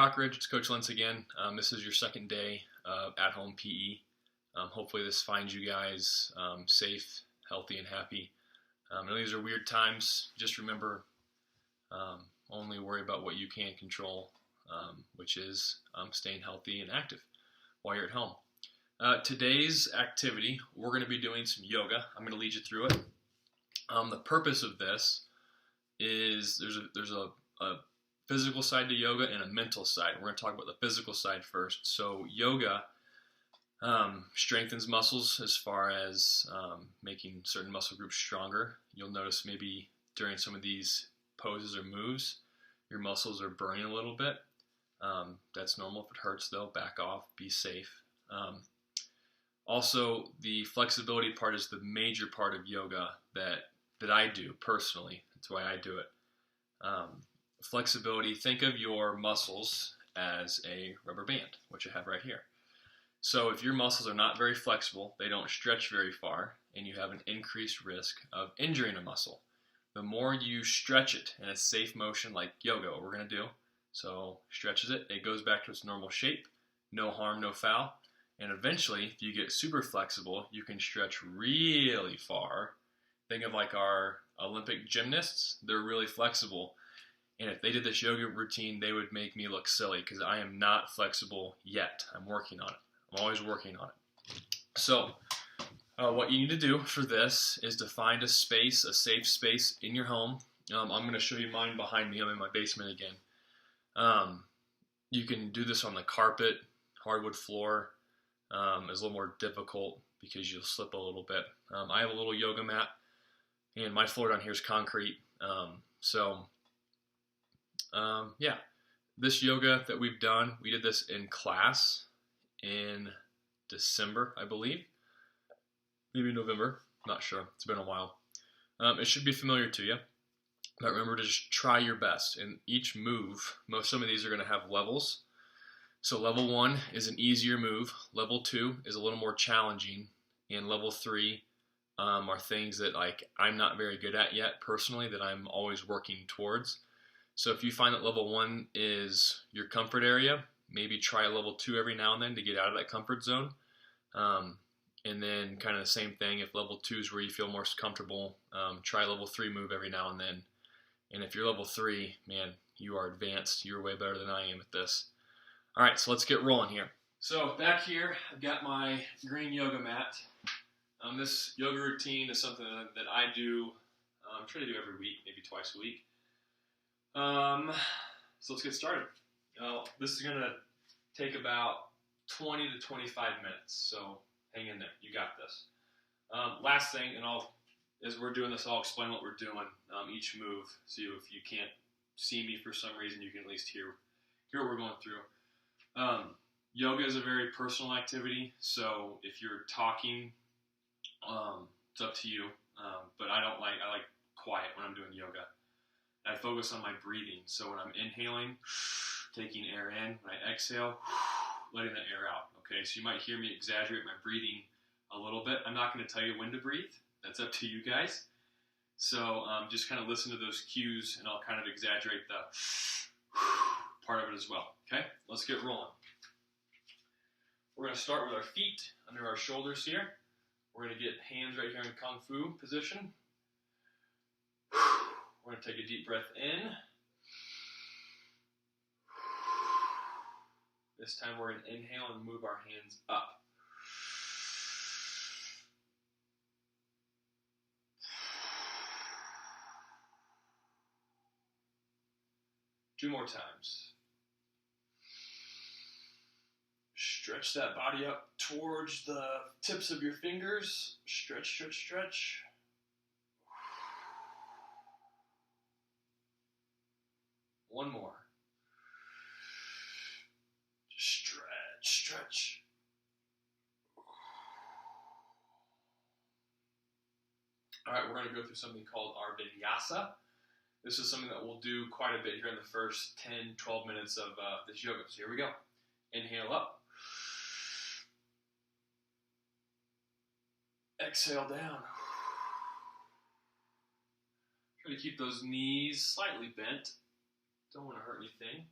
Rockridge, it's Coach Lentz again. This is your second day of at-home PE. Hopefully this finds you guys safe, healthy, and happy. I know these are weird times. Just remember, only worry about what you can control, which is staying healthy and active while you're at home. Today's activity, we're going to be doing some yoga. I'm going to lead you through it. The purpose of this is there's a physical side to yoga and a mental side. We're going to talk about the physical side first. So yoga strengthens muscles as far as making certain muscle groups stronger. You'll notice maybe during some of these poses or moves, your muscles are burning a little bit. That's normal. If it hurts though, back off, be safe. Also, the flexibility part is the major part of yoga that I do personally. That's why I do it. Flexibility, think of your muscles as a rubber band, which I have right here. So if your muscles are not very flexible, they don't stretch very far, and you have an increased risk of injuring a muscle. The more you stretch it in a safe motion like yoga, what we're going to do, so stretches it, it goes back to its normal shape, no harm, no foul, and eventually, if you get super flexible, you can stretch really far. Think of like our Olympic gymnasts, they're really flexible. And if they did this yoga routine, they would make me look silly because I am not flexible yet. I'm working on it. I'm always working on it. So what you need to do for this is to find a space, a safe space in your home. I'm going to show you mine behind me. I'm in my basement again. You can do this on the carpet, hardwood floor. It's a little more difficult because you'll slip a little bit. I have a little yoga mat, and my floor down here is concrete. Yeah, this yoga that we've done, we did this in class in December, I believe. Maybe November, not sure. It's been a while. It should be familiar to you, but remember to just try your best. In each move, some of these are going to have levels. So level 1 is an easier move. Level 2 is a little more challenging. And level 3 are things that I'm not very good at yet personally, that I'm always working towards. So if you find that level 1 is your comfort area, maybe try level 2 every now and then to get out of that comfort zone. And then kind of the same thing, if level 2 is where you feel most comfortable, try level 3 move every now and then. And if you're level 3, man, you are advanced. You're way better than I am at this. All right, so let's get rolling here. So back here, I've got my green yoga mat. This yoga routine is something that I do, try to do every week, maybe twice a week. So let's get started. This is going to take about 20 to 25 minutes, so hang in there. You got this. Last thing, and as we're doing this, I'll explain what we're doing, each move, so if you can't see me for some reason, you can at least hear what we're going through. Yoga is a very personal activity, so if you're talking, it's up to you, but I like quiet when I'm doing yoga. I focus on my breathing, so when I'm inhaling, taking air in, when I exhale, letting the air out, okay? So you might hear me exaggerate my breathing a little bit. I'm not going to tell you when to breathe. That's up to you guys. So just kind of listen to those cues, and I'll kind of exaggerate the part of it as well, okay? Let's get rolling. We're going to start with our feet under our shoulders here. We're going to get hands right here in Kung Fu position. We're going to take a deep breath in. This time we're going to inhale and move our hands up. Two more times. Stretch that body up towards the tips of your fingers. Stretch, stretch, stretch. One more. Stretch, stretch. All right, we're going to go through something called our vinyasa. This is something that we'll do quite a bit here in the first 10, 12 minutes of this yoga. So here we go. Inhale up. Exhale down. Try to keep those knees slightly bent. Don't want to hurt anything.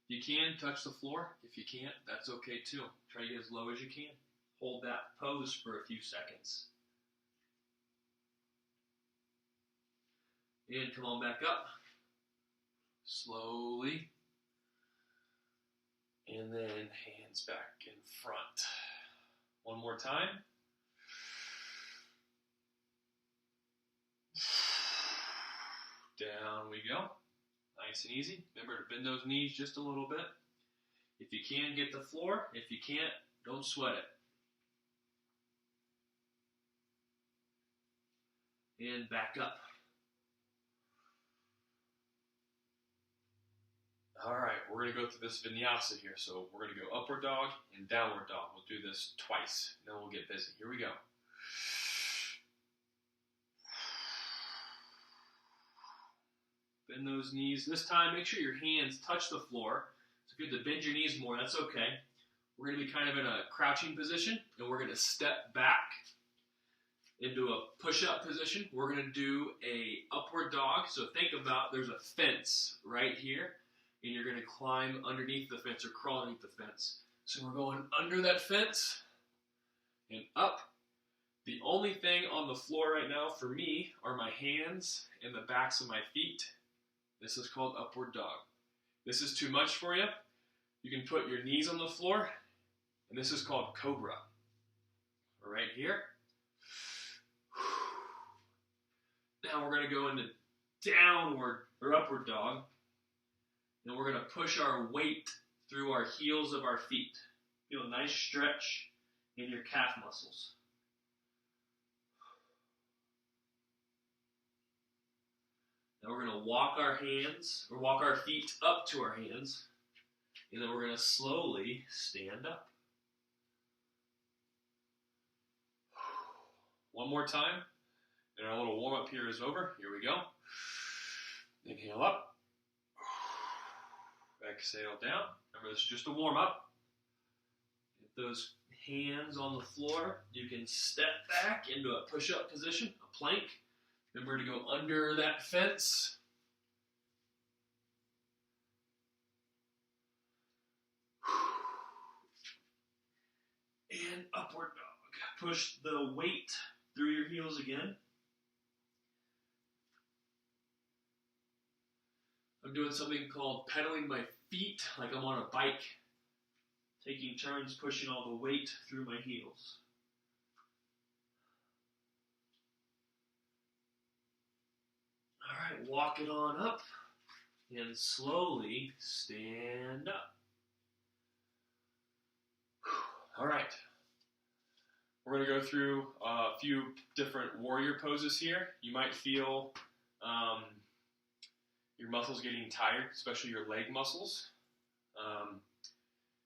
You can touch the floor. If you can't, that's okay too. Try to get as low as you can. Hold that pose for a few seconds. And come on back up. Slowly. And then hands back in front. One more time. Down we go. Nice and easy. Remember to bend those knees just a little bit. If you can, get the floor. If you can't, don't sweat it. And back up. All right, we're going to go through this vinyasa here. So we're going to go upward dog and downward dog. We'll do this twice, and then we'll get busy. Here we go. Bend those knees. This time, make sure your hands touch the floor. So if you have to bend your knees more, that's okay. We're going to be kind of in a crouching position, and we're going to step back into a push-up position. We're going to do a upward dog. So think about there's a fence right here, and you're going to climb underneath the fence or crawl underneath the fence. So we're going under that fence and up. The only thing on the floor right now for me are my hands and the backs of my feet. This is called upward dog. This is too much for you. You can put your knees on the floor, and this is called cobra. Right here. Now we're going to go into downward or upward dog, and we're going to push our weight through our heels of our feet. Feel a nice stretch in your calf muscles. Now we're going to walk our feet up to our hands, and then we're going to slowly stand up. One more time, and our little warm-up here is over. Here we go. Inhale up. Exhale down. Remember, this is just a warm-up. Get those hands on the floor. You can step back into a push-up position, a plank. Remember to go under that fence. And upward dog. Push the weight through your heels again. I'm doing something called pedaling my feet, like I'm on a bike. Taking turns pushing all the weight through my heels. All right, walk it on up and slowly stand up. All right, we're going to go through a few different warrior poses here. You might feel your muscles getting tired, especially your leg muscles.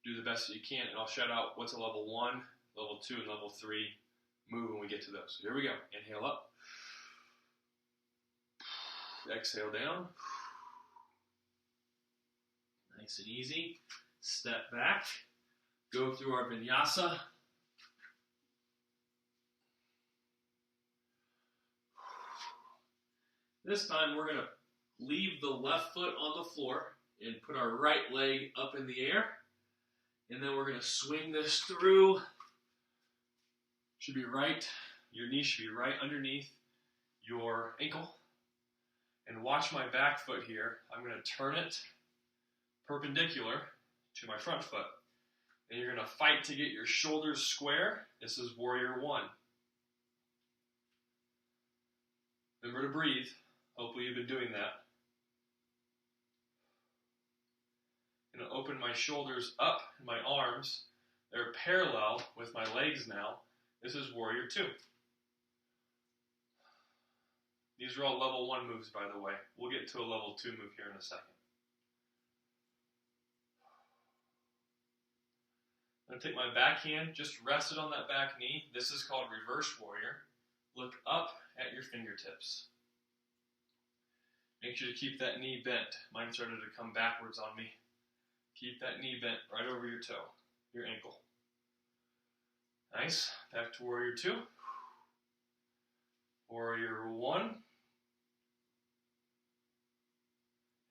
Do the best that you can, and I'll shout out what's a level 1, level 2, and level 3 move when we get to those. So here we go. Inhale up. Exhale down. Nice and easy. Step back. Go through our vinyasa. This time we're going to leave the left foot on the floor and put our right leg up in the air. And then we're going to swing this through. Should be right. Your knee should be right underneath your ankle. And watch my back foot here. I'm going to turn it perpendicular to my front foot. And you're going to fight to get your shoulders square. This is warrior 1. Remember to breathe. Hopefully you've been doing that. I'm going to open my shoulders up, my arms. They're parallel with my legs now. This is warrior 2. These are all level 1 moves, by the way. We'll get to a level 2 move here in a second. I'm going to take my back hand, just rest it on that back knee. This is called reverse warrior. Look up at your fingertips. Make sure to keep that knee bent. Mine started to come backwards on me. Keep that knee bent right over your toe, your ankle. Nice. Back to warrior 2. Warrior 1.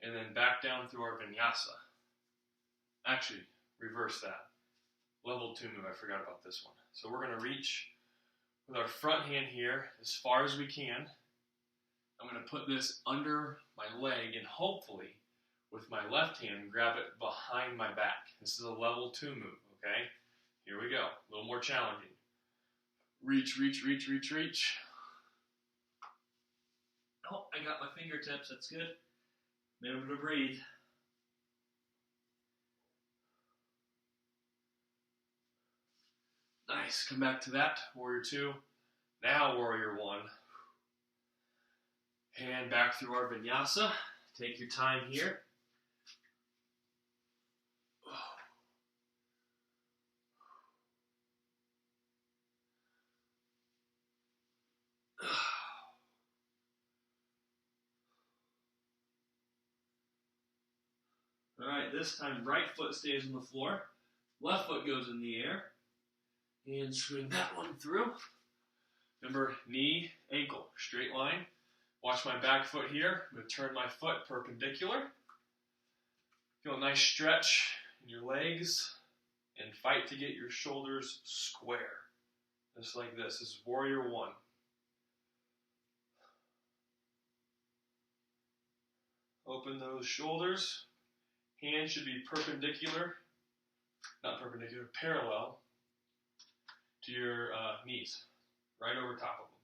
And then back down through our vinyasa. Actually, reverse that. Level 2 move, I forgot about this one. So we're going to reach with our front hand here as far as we can. I'm going to put this under my leg and hopefully with my left hand grab it behind my back. This is a level 2 move, okay? Here we go. A little more challenging. Reach, reach, reach, reach, reach. Oh, I got my fingertips. That's good. Be able to breathe. Nice. Come back to that. Warrior 2. Now Warrior 1. Hand back through our vinyasa. Take your time here. All right, this time right foot stays on the floor. Left foot goes in the air. And swing that one through. Remember, knee, ankle, straight line. Watch my back foot here. I'm going to turn my foot perpendicular. Feel a nice stretch in your legs. And fight to get your shoulders square. Just like this. This is Warrior 1. Open those shoulders. Hands should be perpendicular. Not perpendicular, parallel to your knees. Right over top of them.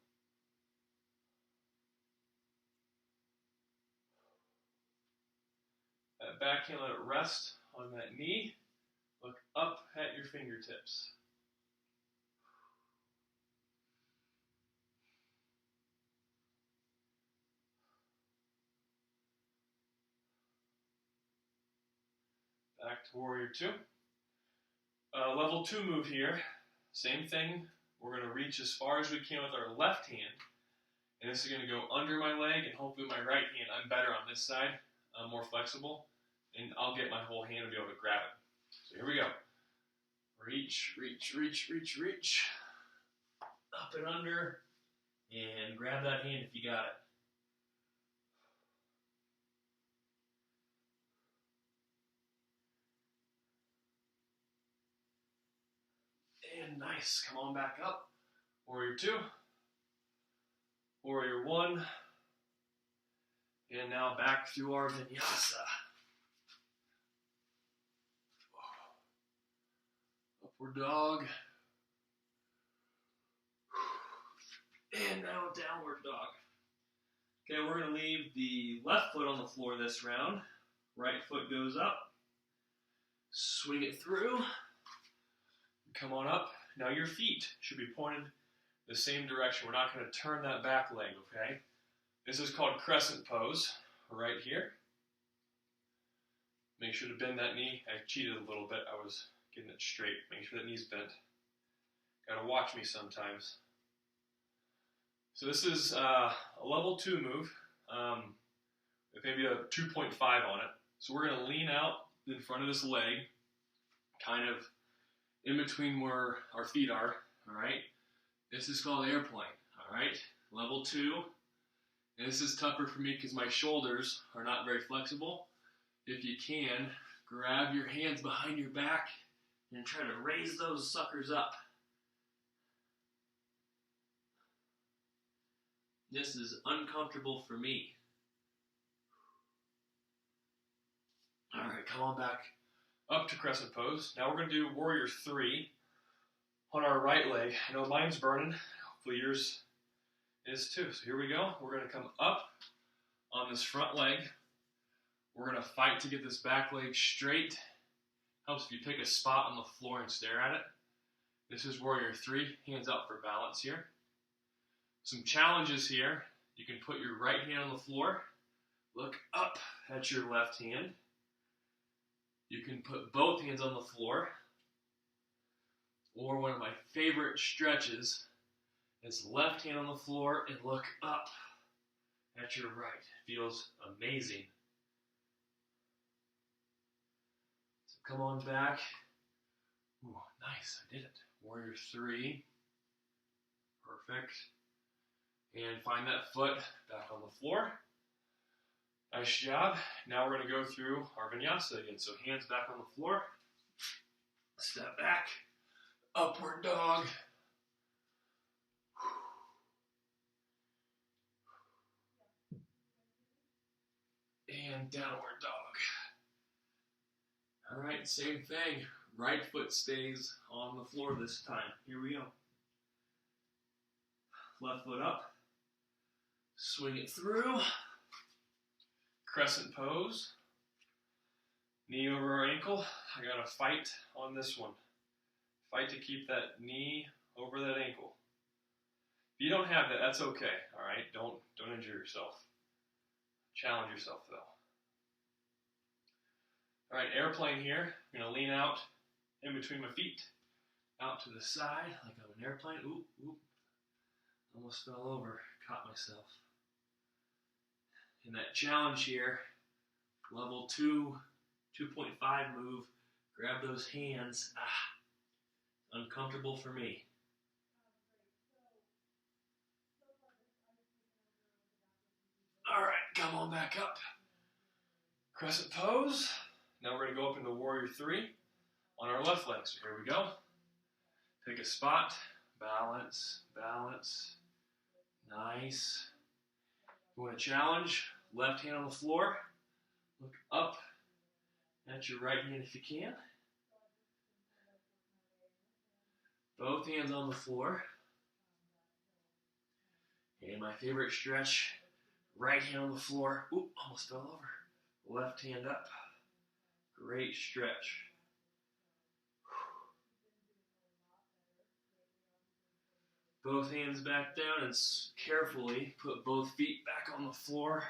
That back hand, let it rest on that knee. Look up at your fingertips. Back to Warrior 2. Level 2 move here. Same thing. We're going to reach as far as we can with our left hand. And this is going to go under my leg, and hopefully with my right hand, I'm better on this side. I'm more flexible. And I'll get my whole hand to be able to grab it. So here we go. Reach, reach, reach, reach, reach. Up and under. And grab that hand if you got it. And nice. Come on back up. Warrior 2. Warrior 1. And now back through our vinyasa. Upward dog. And now downward dog. Okay, we're going to leave the left foot on the floor this round. Right foot goes up. Swing it through. Come on up. Now your feet should be pointed the same direction. We're not going to turn that back leg, okay? This is called crescent pose, right here. Make sure to bend that knee. I cheated a little bit. I was getting it straight. Make sure that knee's bent. Got to watch me sometimes. So this is a level 2 move with maybe a 2.5 on it. So we're going to lean out in front of this leg, kind of in between where our feet are, all right? This is called airplane, all right? Level 2. And this is tougher for me because my shoulders are not very flexible. If you can, grab your hands behind your back and try to raise those suckers up. This is uncomfortable for me. All right, come on back up to crescent pose. Now we're going to do Warrior 3 on our right leg. I know mine's burning. Hopefully yours is too. So here we go. We're going to come up on this front leg. We're going to fight to get this back leg straight. Helps if you pick a spot on the floor and stare at it. This is Warrior 3. Hands up for balance here. Some challenges here. You can put your right hand on the floor. Look up at your left hand. You can put both hands on the floor. Or one of my favorite stretches is left hand on the floor and look up at your right. Feels amazing. So come on back. Ooh, nice, I did it. Warrior 3. Perfect. And find that foot back on the floor. Nice job. Now we're going to go through our vinyasa again. So hands back on the floor. Step back. Upward dog. And downward dog. All right, same thing. Right foot stays on the floor this time. Here we go. Left foot up. Swing it through. Crescent pose. Knee over our ankle. I gotta fight on this one. Fight to keep that knee over that ankle. If you don't have that, that's okay. All right, don't injure yourself. Challenge yourself though. All right, airplane here. I'm gonna lean out in between my feet, out to the side like I'm an airplane. Oop, oop. Almost fell over, caught myself. In that challenge here, level 2, 2.5 move, grab those hands. Uncomfortable for me. All right, come on back up. Crescent pose. Now we're going to go up into Warrior 3 on our left leg. So here we go. Pick a spot. Balance, balance. Nice. You want to challenge? Left hand on the floor. Look up at your right hand if you can. Both hands on the floor. And my favorite stretch, right hand on the floor. Oop, almost fell over. Left hand up. Great stretch. Both hands back down and carefully put both feet back on the floor.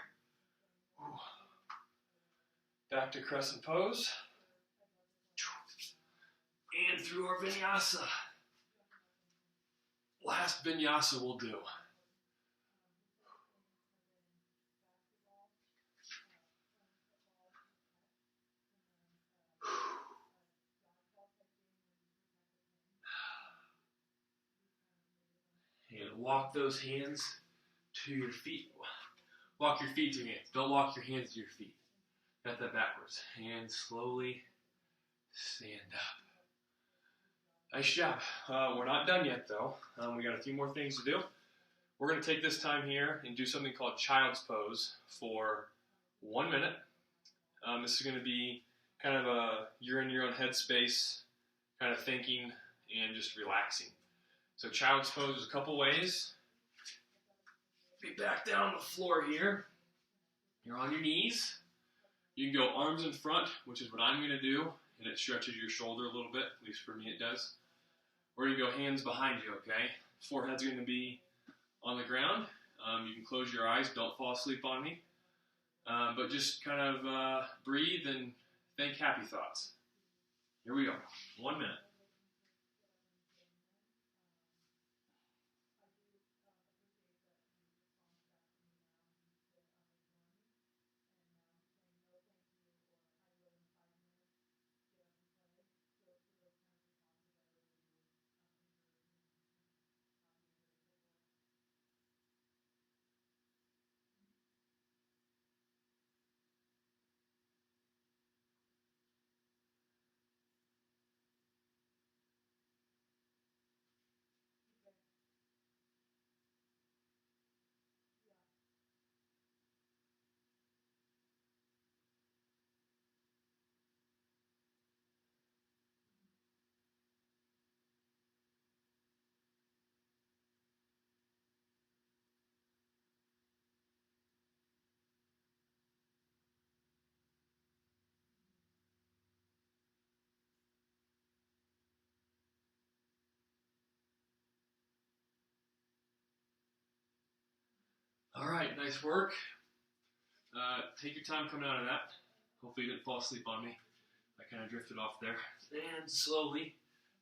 Back to crescent pose. And through our vinyasa. Last vinyasa will do. And walk those hands to your feet. Walk your feet to your hands. Don't walk your hands to your feet. Got that backwards. Hands slowly stand up. Nice job. We're not done yet though. We got a few more things to do. We're going to take this time here and do something called child's pose for 1 minute. This is going to be kind of a you're in your own headspace kind of thinking and just relaxing. So child's pose is a couple ways. Be back down on the floor here. You're on your knees. You can go arms in front, which is what I'm going to do, and it stretches your shoulder a little bit, at least for me it does. Or you go hands behind you, okay? Forehead's going to be on the ground. You can close your eyes, don't fall asleep on me. But just kind of breathe and think happy thoughts. Here we go, 1 minute. All right, nice work. Take your time coming out of that. Hopefully you didn't fall asleep on me. I kind of drifted off there. And slowly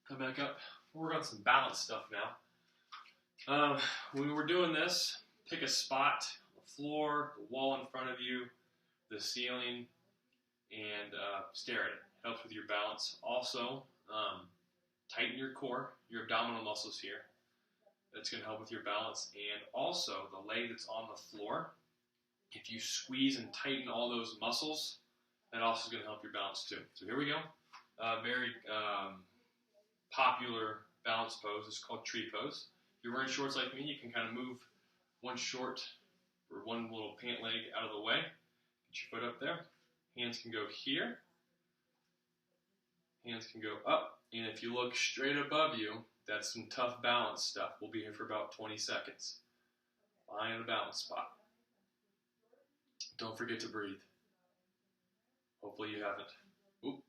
come back up. We'll work on some balance stuff now. When we're doing this, pick a spot, the floor, the wall in front of you, the ceiling, and stare at it. Helps with your balance. Also, tighten your core, your abdominal muscles here. That's going to help with your balance. And also, the leg that's on the floor, If you squeeze and tighten all those muscles, that also is going to help your balance too. So here we go. Very popular balance pose is called tree pose. If you're wearing shorts like me, you can kind of move one short or one little pant leg out of the way. Get your foot up there. Hands can go here. Hands can go up. And if you look straight above you, that's some tough balance stuff. We'll be here for about 20 seconds. Find a balance spot. Don't forget to breathe. Hopefully you haven't. Oop.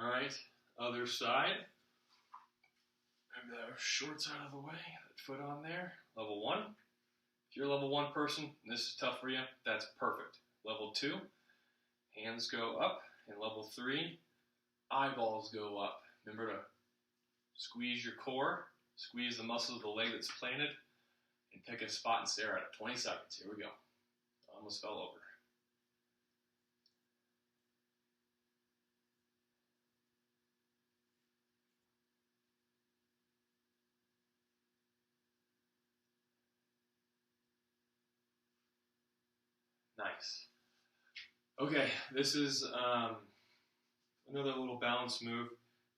All right, other side. Move the shorts out of the way, that foot on there. Level 1. If you're a level 1 person and this is tough for you, that's perfect. Level 2, hands go up. And level 3, eyeballs go up. Remember to squeeze your core, squeeze the muscles of the leg that's planted, and pick a spot and stare at it. 20 seconds. Here we go. Almost fell over. Nice. Okay, this is another little balance move.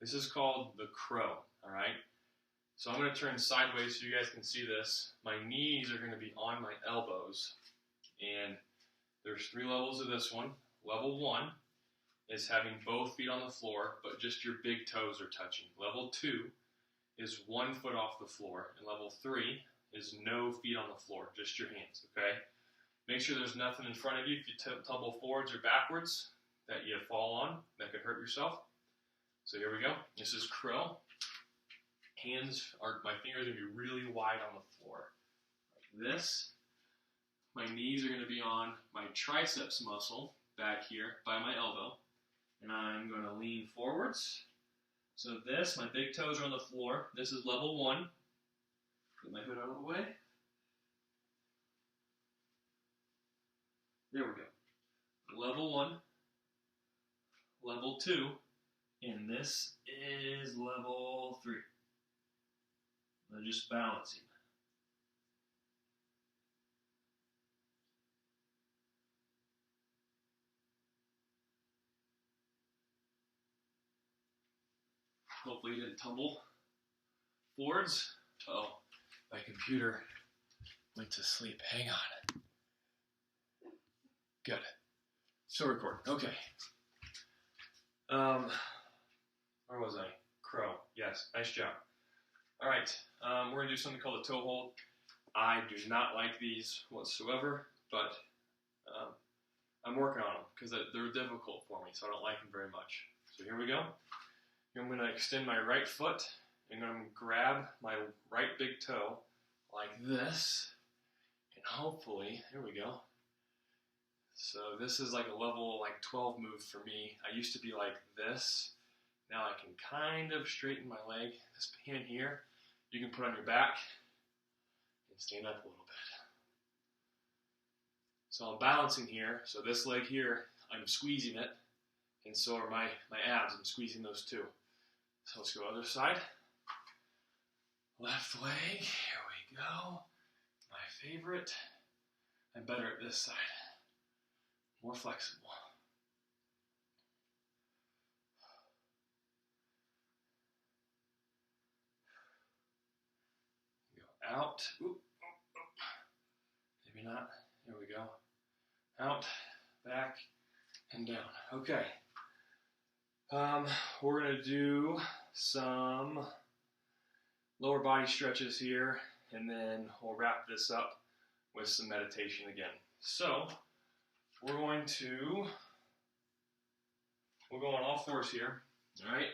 This is called the crow, all right? So I'm going to turn sideways so you guys can see this. My knees are going to be on my elbows, and there's 3 levels of this one. Level 1 is having both feet on the floor, but just your big toes are touching. Level 2 is 1 foot off the floor, and level 3 is no feet on the floor, just your hands, okay? Make sure there's nothing in front of you if you tumble forwards or backwards that you fall on that could hurt yourself. So here we go. This is crow. My fingers are going to be really wide on the floor. Like this. My knees are going to be on my triceps muscle back here by my elbow. And I'm going to lean forwards. So this, my big toes are on the floor. This is level 1. Get my hood out of the way. There we go. Level 1, level 2, and this is level 3. I'm just balancing. Hopefully you didn't tumble forwards. Oh, my computer went to sleep. Hang on. Good. Still recording. Okay. Where was I? Crow. Yes. Nice job. All right. We're going to do something called a toe hold. I do not like these whatsoever, but I'm working on them because they're difficult for me, so I don't like them very much. So here we go. I'm going to extend my right foot, and I'm going to grab my right big toe like this, and hopefully, here we go. So this is like a level 12 move for me. I used to be like this. Now I can kind of straighten my leg. This hand here, you can put on your back and stand up a little bit. So I'm balancing here. So this leg here, I'm squeezing it. And so are my abs. I'm squeezing those too. So let's go other side. Left leg, here we go. My favorite. I'm better at this side. More flexible. Go out. Oop, oop, oop. Maybe not. Here we go. Out, back, and down. Okay. We're going to do some lower body stretches here, and then we'll wrap this up with some meditation again. So, we'll go on all fours here, all right?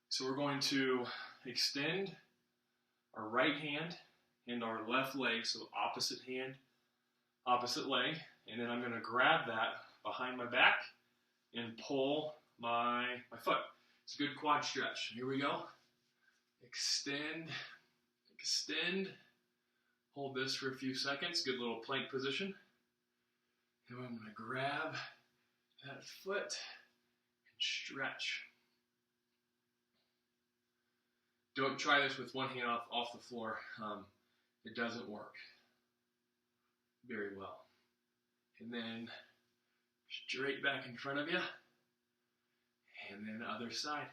So we're going to extend our right hand and our left leg, so opposite hand, opposite leg, and then I'm going to grab that behind my back and pull my foot. It's a good quad stretch. Here we go. Extend, extend. Hold this for a few seconds. Good little plank position. Then I'm going to grab that foot and stretch. Don't try this with one hand off the floor. It doesn't work very well. And then straight back in front of you. And then other side.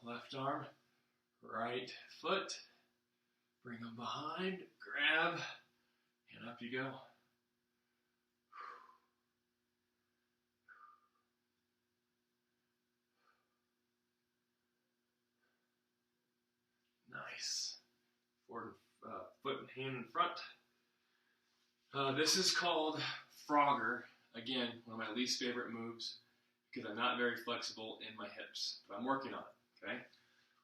Left arm, right foot. Bring them behind, grab, and up you go. Nice. Forward foot and hand in front. This is called Frogger. Again, one of my least favorite moves because I'm not very flexible in my hips, but I'm working on it, okay?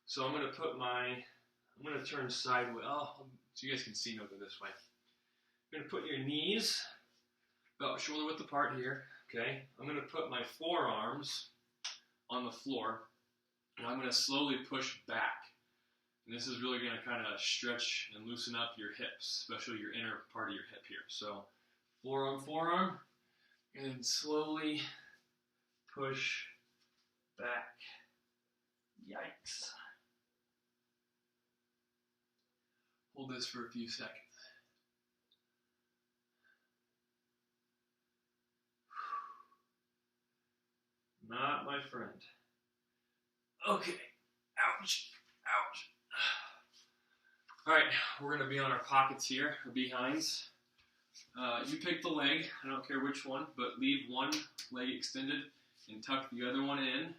So I'm going to turn sideways, so you guys can see me over this way. You're going to put your knees about shoulder width apart here, okay? I'm going to put my forearms on the floor, and I'm going to slowly push back. And this is really going to kind of stretch and loosen up your hips, especially your inner part of your hip here. So forearm, and then slowly push back. Yikes. Hold this for a few seconds. Not my friend. Okay. Ouch. Ouch. All right, we're going to be on our pockets here, or behinds. You pick the leg, I don't care which one, but leave one leg extended and tuck the other one in.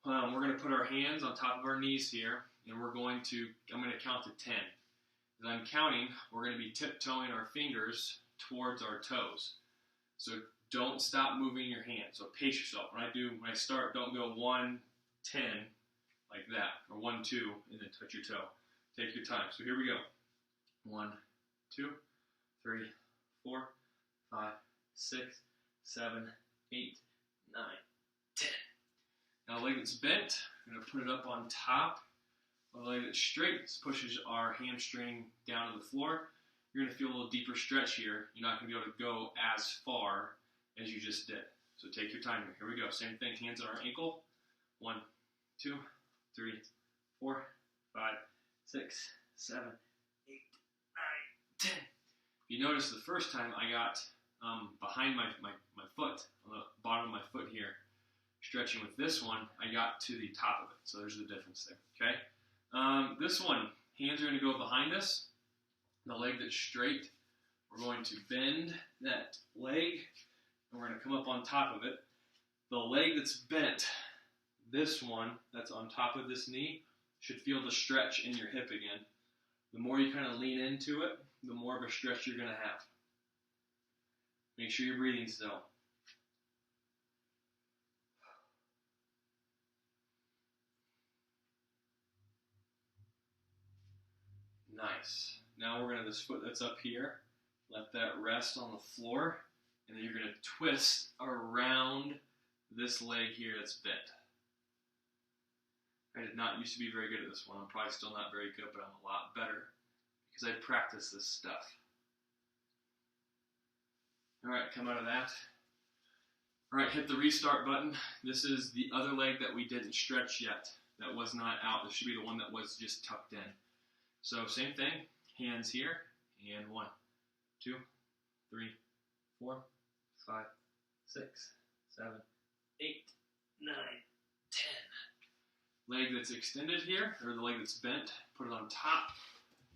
We're going to put our hands on top of our knees here, and I'm going to count to 10. As I'm counting, we're going to be tiptoeing our fingers towards our toes. So don't stop moving your hands. So pace yourself. When I start, don't go 1, 10, like that, or 1, 2, and then touch your toe. Take your time. So here we go. 1, 2, 3, 4, 5, 6, 7, 8, 9, 10. Now the leg that's bent, I'm going to put it up on top. The leg that's straight pushes our hamstring down to the floor. You're going to feel a little deeper stretch here. You're not going to be able to go as far as you just did. So take your time. Here we go. Same thing. Hands on our ankle. 1, 2, 3, 4, 5, 6, 7, 8, 9, 10. If you notice the first time I got behind my foot, on the bottom of my foot here, stretching with this one, I got to the top of it. So there's the difference there, okay? This one, hands are going to go behind us. The leg that's straight, we're going to bend that leg, and we're going to come up on top of it. The leg that's bent, this one that's on top of this knee, should feel the stretch in your hip again. The more you kind of lean into it, the more of a stretch you're going to have. Make sure you're breathing still. Nice. Now we're going to, this foot that's up here, let that rest on the floor, and then you're going to twist around this leg here that's bent. I did not used to be very good at this one. I'm probably still not very good, but I'm a lot better because I practice this stuff. All right, come out of that. All right, hit the restart button. This is the other leg that we didn't stretch yet. That was not out. This should be the one that was just tucked in. So same thing, hands here, and 1, 2, 3, 4, 5, 6, 7, 8, 9, 10. Leg that's extended here, or the leg that's bent, put it on top,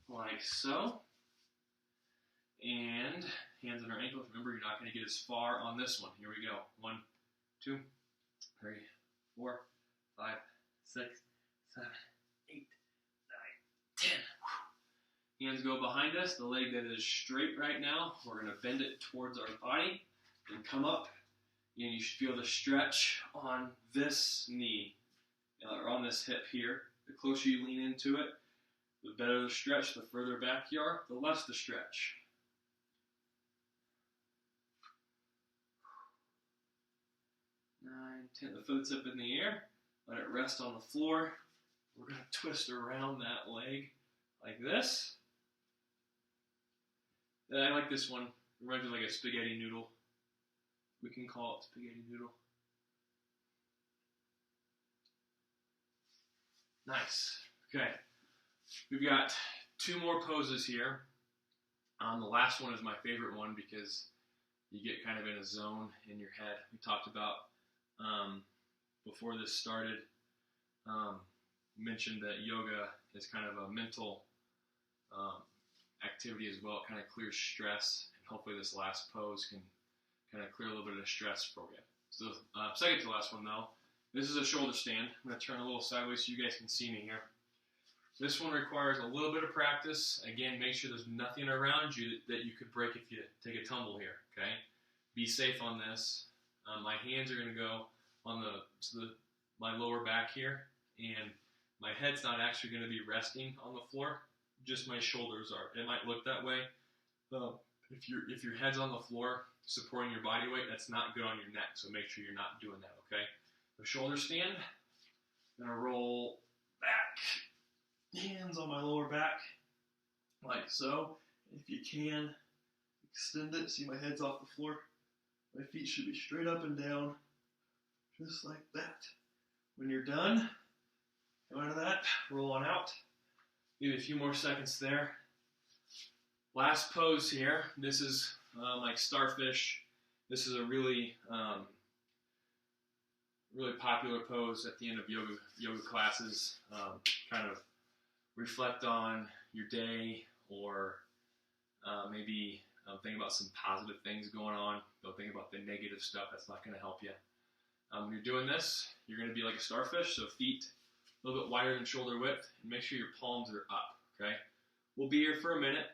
like so. And hands on our ankles. Remember, you're not going to get as far on this one. Here we go. 1, 2, 3, 4, 5, 6, 7, 8, 9, 10. Hands go behind us. The leg that is straight right now, we're going to bend it towards our body and come up. And you should feel the stretch on this knee, or on this hip here. The closer you lean into it, the better the stretch. The further back you are, the less the stretch. 9, 10. The foot's up in the air. Let it rest on the floor. We're going to twist around that leg like this. I like this one. Reminds me like a spaghetti noodle. We can call it spaghetti noodle. Nice. Okay. We've got 2 more poses here. The last one is my favorite one because you get kind of in a zone in your head. We talked about before this started, mentioned that yoga is kind of a mental activity as well. It kind of clears stress, and hopefully this last pose can kind of clear a little bit of stress for you. So second to last one though, this is a shoulder stand. I'm going to turn a little sideways so you guys can see me here. This one requires a little bit of practice. Again, make sure there's nothing around you that you could break if you take a tumble here, okay? Be safe on this. My hands are going to go on my lower back here, and my head's not actually going to be resting on the floor. Just my shoulders are. It might look that way. If your head's on the floor supporting your body weight, that's not good on your neck, so make sure you're not doing that, okay? The shoulder stand, I'm going to roll back, hands on my lower back, like so. If you can, extend it. See my head's off the floor. My feet should be straight up and down, just like that. When you're done, come out of that, roll on out. Give it a few more seconds there. Last pose here. This is like starfish. This is a really popular pose at the end of yoga classes. Kind of reflect on your day, or maybe think about some positive things going on. Don't think about the negative stuff. That's not going to help you. When you're doing this, you're going to be like a starfish, so feet a little bit wider than shoulder width, and make sure your palms are up, okay? We'll be here for a minute,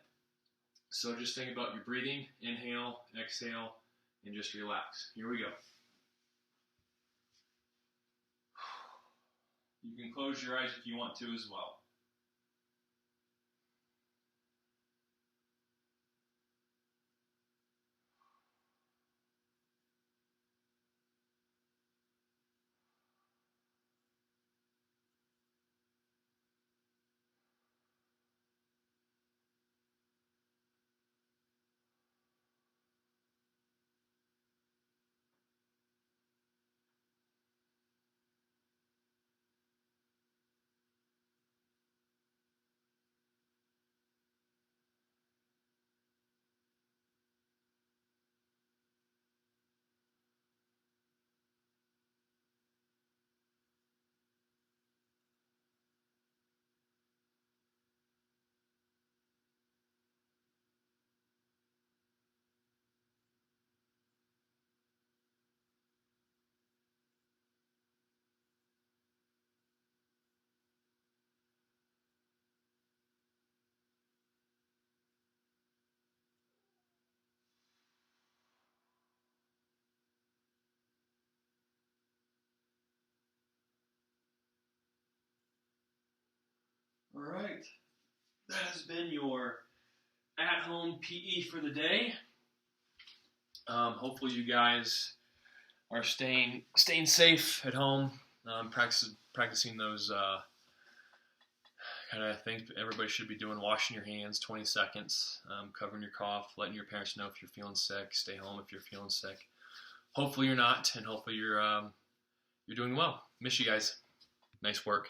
so just think about your breathing. Inhale, exhale, and just relax. Here we go. You can close your eyes if you want to as well. All right, that has been your at-home PE for the day. Hopefully you guys are staying safe at home, practicing those kind of things everybody should be doing: washing your hands 20 seconds, covering your cough, letting your parents know if you're feeling sick, stay home if you're feeling sick. Hopefully you're not, and hopefully you're doing well. Miss you guys. Nice work.